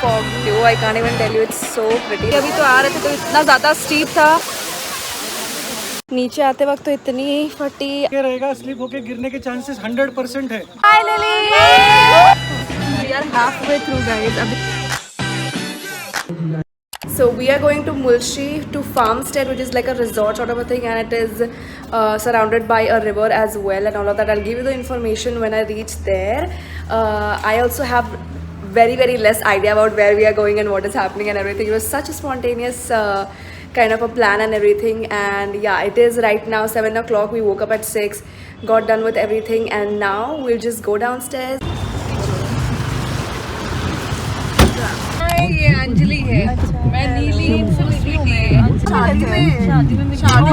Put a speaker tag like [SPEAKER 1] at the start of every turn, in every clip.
[SPEAKER 1] foggy. Oh, I can't even tell you, it's so pretty. अभी तो आ रहे थे तो इतना ज़्यादा स्टीप था, नीचे आते वक्त तो इतनी फटी
[SPEAKER 2] रहेगा, स्लिप होके गिरने के चांसेस 100% है।
[SPEAKER 1] Finally, we are halfway through, guys. So we are going to Mulshi to Farmstead, which is like a resort sort of a thing, and it is surrounded by a river as well, and all of that. I'll give you the information when I reach there. I also have very less idea about where we are going and what is happening and everything. It was such a spontaneous kind of a plan and everything, and yeah, it is right now 7 o'clock. We woke up at 6, got done with everything, and now we'll just go downstairs. ये अंजलि है, मैं नीली शादी में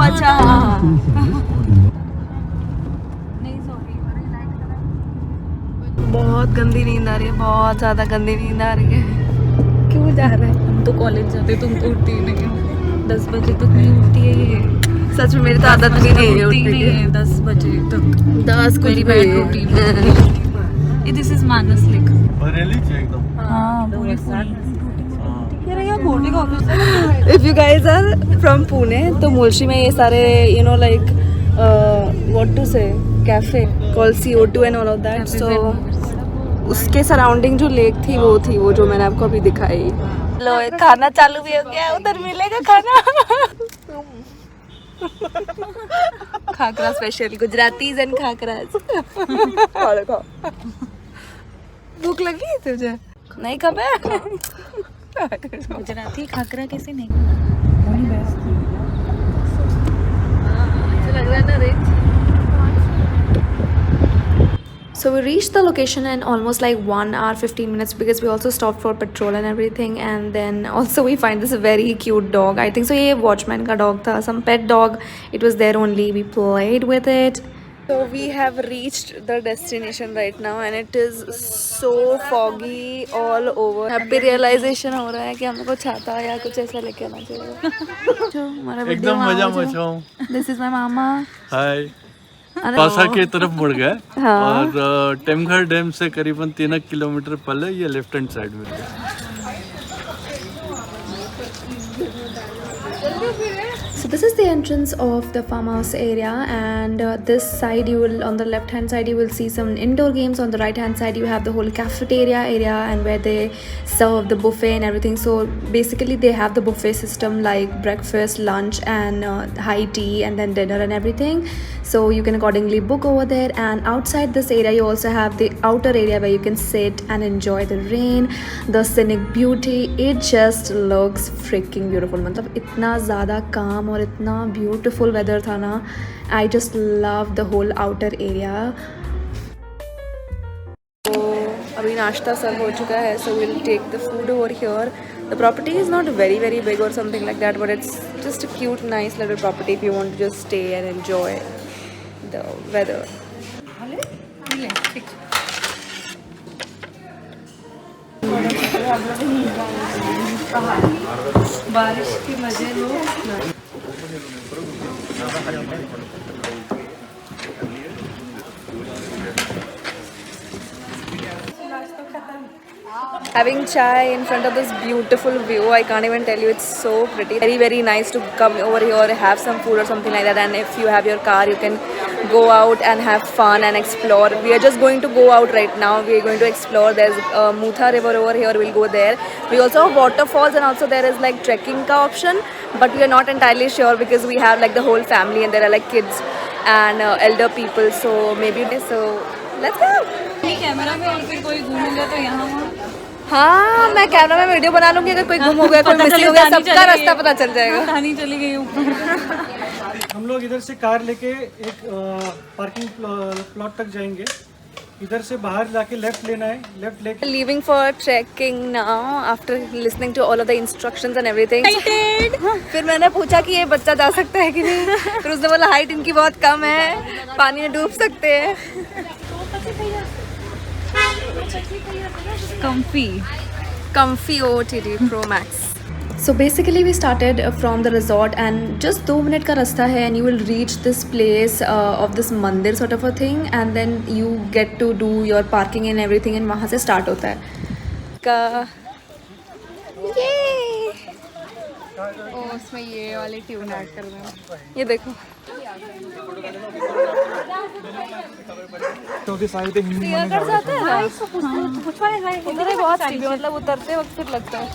[SPEAKER 1] अच्छा हाँ बहुत गंदी नींद आ रही है, बहुत ज़्यादा गंदी नींद आ रही है। क्यों जा रहा है?
[SPEAKER 3] हम तो कॉलेज जाते, तुम तो उठती ही नहीं हो। 10 बजे तक नहीं उठती है ये।
[SPEAKER 1] सच में मेरी तो आदत भी नहीं है उठने की।
[SPEAKER 3] 10 बजे तक
[SPEAKER 1] 10 कुछ
[SPEAKER 3] bad routine. This is Manas lake.
[SPEAKER 2] Bareilly से एकदम।
[SPEAKER 3] हाँ पूरी
[SPEAKER 1] If you guys are from Pune, तो मुल्शी में ये सारे like what to say cafe called CO2 and all of that. So उसके सराउंडिंग जो लेक थी वो जो मैंने आपको अभी दिखाई। लो खाना चालू भी हो गया, उधर मिलेगा खाना। Khakhra special, Gujaratis and khakhras. भूख लगी तुझे? नहीं खबर?
[SPEAKER 3] गुजराती खाकरा कैसे नहीं?
[SPEAKER 1] लग रहा था rich. So we reached the location in almost like 1 hour 15 minutes because we also stopped for petrol and everything, and then also we find this very cute dog. I think so ये watchman का dog था, some pet dog. It was there only. We played with it. So we have reached the destination right now and it is so foggy all over. Happy realization हो रहा है कि हमें को छाता या कुछ ऐसा लेके आना चाहिए।
[SPEAKER 2] एकदम मजा मचाओ।
[SPEAKER 1] This is my mama.
[SPEAKER 2] हाय। पासा की तरफ मुड़ गए
[SPEAKER 1] हाँ।
[SPEAKER 2] और टेमघर डैम से करीबन 3 किलोमीटर पहले ये लेफ्ट हैंड साइड में है।
[SPEAKER 1] So this is the entrance of the farmhouse area, and this side you will, on the left hand side you will see some indoor games. On the right hand side you have the whole cafeteria area and where they serve the buffet and everything. So basically they have the buffet system like breakfast, lunch and high tea and then dinner and everything. So you can accordingly book over there, and outside this area you also have the outer area where you can sit and enjoy the rain, the scenic beauty. It just looks freaking beautiful. मतलब इतना ज़्यादा काम और इतना beautiful weather था ना. I just love the whole outer area. तो अभी नाश्ता सर्व हो चुका है, so we'll take the food over here. The property is not very big or something like that, but it's just a cute, nice little property if you want to just stay and enjoy the weather. बारिश के मजे लो। Having chai in front of this beautiful view, I can't even tell you, it's so pretty. Very nice to come over here, have some food or something like that, and if you have your car you can go out and have fun and explore. We are just going to go out right now. We are going to explore. There's Mutha river over here, we'll go there. We also have waterfalls, and also there is like trekking ka option, but we are not entirely sure because we have like the whole family and there are like kids and elder people, so maybe so let's go.
[SPEAKER 3] Camera में फिर कोई घूमेगा तो यहाँ
[SPEAKER 1] हाँ, मैं camera में video बना लूंगी, अगर कोई गुम हो गया, कोई मिसिंग हो गया, सबका रास्ता पता चल जाएगा।
[SPEAKER 3] कहानी चली गई ऊपर।
[SPEAKER 2] हम लोग इधर से कार लेके एक पार्किंग प्लॉट तक जाएंगे। इधर से बाहर जाके लेफ्ट लेना है, लेफ्ट लेके
[SPEAKER 1] Leaving for trekking now after listening to all of the instructions and everything. फिर मैंने पूछा कि ये बच्चा जा सकता है कि नहीं, फिर उसने बोला हाइट इनकी बहुत कम है, पानी में डूब सकते हैं। Comfy OOTD Pro Max. So basically we started from the resort and just 2 minute का रास्ता है and you will reach this place of this मंदिर sort of a thing, and then you get to do your parking and everything, and वहाँ से start होता है। का ओ उसमें ये वाली ट्यून ऐड कर रहे हैं, ये देखो।
[SPEAKER 2] तो सारे थे हिंदी में
[SPEAKER 1] कर जाते हैं ना, उधर बहुत स्टीप है, मतलब उतरते वक्त फिर लगता है।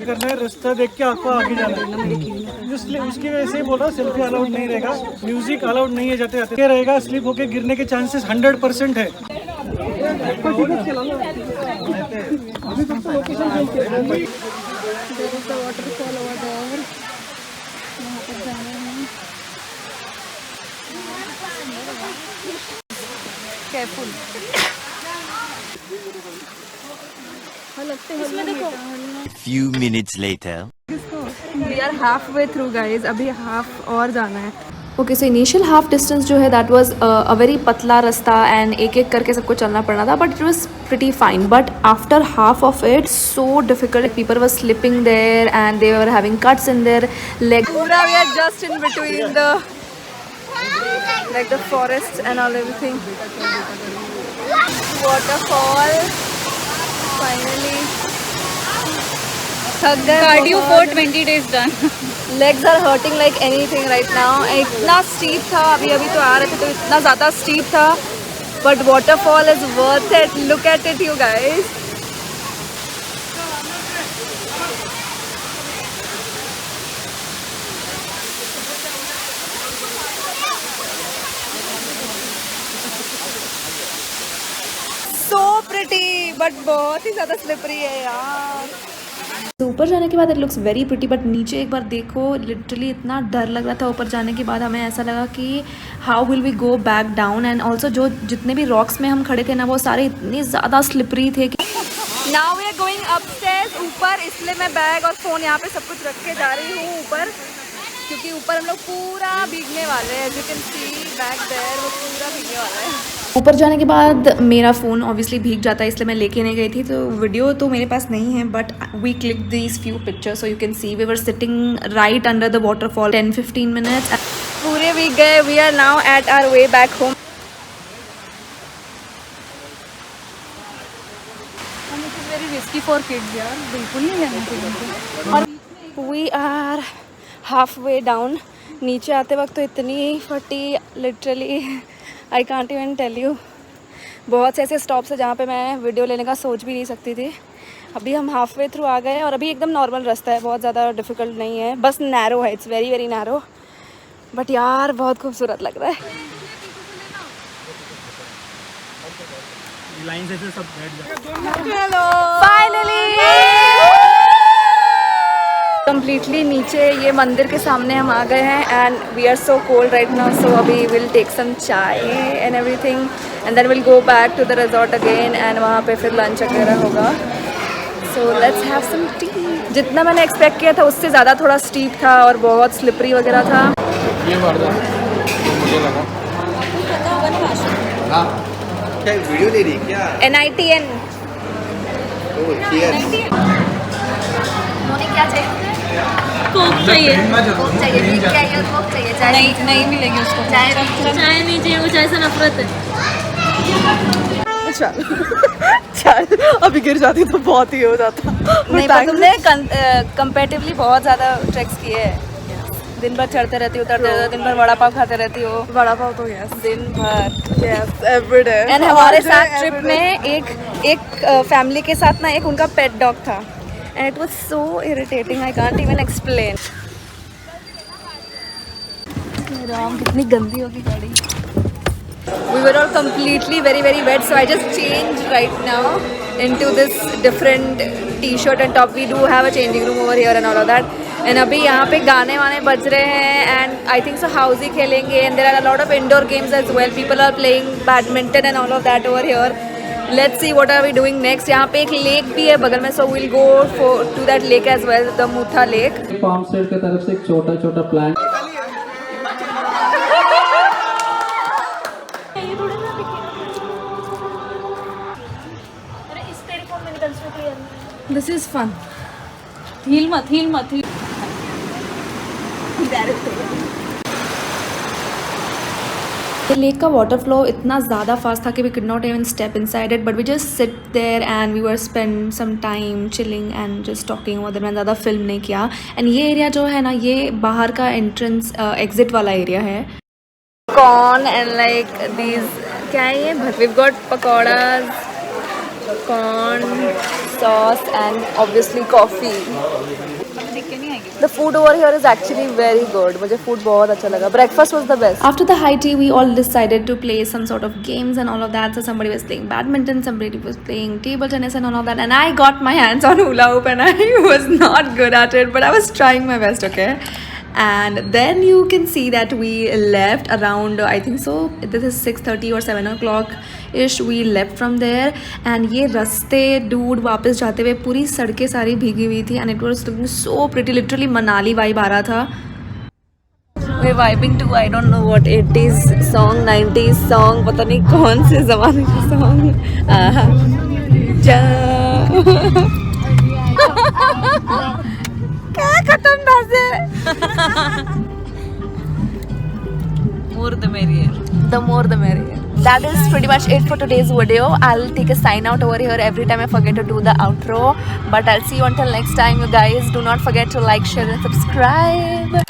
[SPEAKER 2] करना है, रास्ता देख के आपको आगे जाना है, इसलिए उसकी वजह से बोल रहा सेल्फी अलाउड नहीं रहेगा, म्यूजिक अलाउड नहीं है, जाते जाते रहेगा, स्लिप होके गिरने के चांसेस 100% है।
[SPEAKER 1] वाटरफॉल ओवर देयर, वहाँ पर जा रहे हैं। Careful.
[SPEAKER 4] Few minutes later.
[SPEAKER 1] We are halfway through guys, अभी हाफ और जाना है। Okay so initial half distance जो है दैट वाज अ वेरी पतला रास्ता एंड एक एक करके सबको चलना पड़ना था, but it was pretty fine. But after half of it so difficult, people were slipping there and they were having cuts in their leg. पूरा we are just in between the like the forest and all everything. Waterfall finally. थक गए।
[SPEAKER 3] Cardio for 20 days done.
[SPEAKER 1] Legs are hurting like anything right now. इतना steep था, अभी तो आ रहे थे तो इतना ज़्यादा steep था, but waterfall is worth it. Look at it you guys. So pretty, but बहुत ही ज़्यादा slippery है यार। तो ऊपर जाने के बाद it looks very pretty, but नीचे एक बार देखो, लिटरली इतना डर लग रहा था। ऊपर जाने के बाद हमें ऐसा लगा कि how will we go back down, and also जो जितने भी रॉक्स में हम खड़े थे ना वो सारे इतने ज़्यादा स्लिपरी थे कि now we are going upstairs ऊपर, इसलिए मैं बैग और फ़ोन यहाँ पे सब कुछ रख के जा रही हूँ ऊपर, क्योंकि ऊपर हम लोग पूरा भीगने वाले हैं। You can see back there, वो पूरा भीगने वाला है। ऊपर जाने के बाद मेरा फ़ोन ऑब्वियसली भीग जाता है, इसलिए मैं लेके नहीं गई थी, तो वीडियो तो मेरे पास नहीं है, but we click these few pictures so you can see we were sitting right under the waterfall 10-15 minutes. पूरे वीक गए, we are now at our way back home.
[SPEAKER 3] Very risky for kids यार, बिल्कुल नहीं जाना चाहिए।
[SPEAKER 1] और we are half way down. नीचे आते वक्त तो इतनी फटी, literally I can't even tell you. बहुत से ऐसे स्टॉप्स है जहाँ पे मैं वीडियो लेने का सोच भी नहीं सकती थी। अभी हम हाफ वे थ्रू आ गए और अभी एकदम नॉर्मल रास्ता है, बहुत ज़्यादा डिफ़िकल्ट नहीं है, बस नैरो है, it's very very narrow, but यार बहुत खूबसूरत लग रहा है। फाइनली कम्प्लीटली नीचे ये मंदिर के सामने हम आ गए हैं, and we are so cold right now, so अभी will take some chai and everything and then will go back to the resort again, and वहाँ पे फिर लंच वगैरह होगा। So let's have some tea. जितना मैंने एक्सपेक्ट किया था उससे ज़्यादा थोड़ा स्टीप था और बहुत स्लिपरी वगैरह था।
[SPEAKER 5] ये मुझे लगा क्या वीडियो ले रही क्या?
[SPEAKER 1] NITN क्या चाहिए?
[SPEAKER 3] कोक चाहिए।
[SPEAKER 1] कोक चाहिए, चाहिए कोक चाहिए, चाय
[SPEAKER 3] नहीं मिलेगी उसको।
[SPEAKER 1] चाय
[SPEAKER 3] नहीं चाहिए, वो चाय से नफरत है।
[SPEAKER 1] चल अभी गिर जाती तो बहुत ही हो जाता। नहीं पर तुमने कंपैरेटिवली बहुत ज़्यादा ट्रैक्स किए हैं, दिन भर चढ़ते रहती हो, उतरते रहते हो, दिन भर वड़ा पाव खाते रहती हो। वड़ा पाव तो यस दिन भर, यस एवरीडे। एंड हमारे साथ ट्रिप में एक फैमिली के साथ ना एक उनका पेट डॉग था, and it was so irritating, I can't even explain. Ram कितनी गंदी होगी गाड़ी। We were all completely very very wet, so I just changed right now into this different t-shirt and top. We do have a changing room over here and all of that. And अभी यहाँ पे गाने वाने बज रहे हैं, and I think so housey खेलेंगे, and there are a lot of indoor games as well. People are playing badminton and all of that over here. Let's see what are we doing next. यहाँ पे एक lake भी है बगल में, so we'll go to that lake as well, the Mutha Lake.
[SPEAKER 6] Farm state की तरफ से एक छोटा प्लान।
[SPEAKER 1] This is fun.
[SPEAKER 3] हिल मत
[SPEAKER 1] The lake का water flow इतना ज़्यादा fast था कि we could not even step inside it, but we just sit there and we were spend some time chilling and just talking over there. मैंने ज़्यादा film नहीं किया. And ये area जो है ना, ये बाहर का entrance exit वाला area है. Corn and like these क्या है ये? We've got pakoras, corn, sauce and obviously coffee. The food over here is actually very good. मुझे food बहुत अच्छा लगा. Breakfast was the best. After the high tea, we all decided to play some sort of games and all of that. So somebody was playing badminton, somebody was playing table tennis and all of that. And I got my hands on hula hoop and I was not good at it, but I was trying my best, okay? And then you can see that we left around, I think so, this is 6:30 or 7 o'clock ish. We left from there and ये रास्ते dude वापस जाते हुए पूरी सड़कें सारी भीगी हुई थी and it was looking so pretty. Literally Manali vibe आ रहा था. We're vibing to I don't know what 80s song, 90s song, पता नहीं कौन से ज़माने का song. क्या खत्म नाज़े.
[SPEAKER 3] More the merrier.
[SPEAKER 1] The more the merrier. That is pretty much it for today's video. I'll take a sign out over here every time I forget to do the outro. But I'll see you until next time, you guys. Do not forget to like, share and subscribe.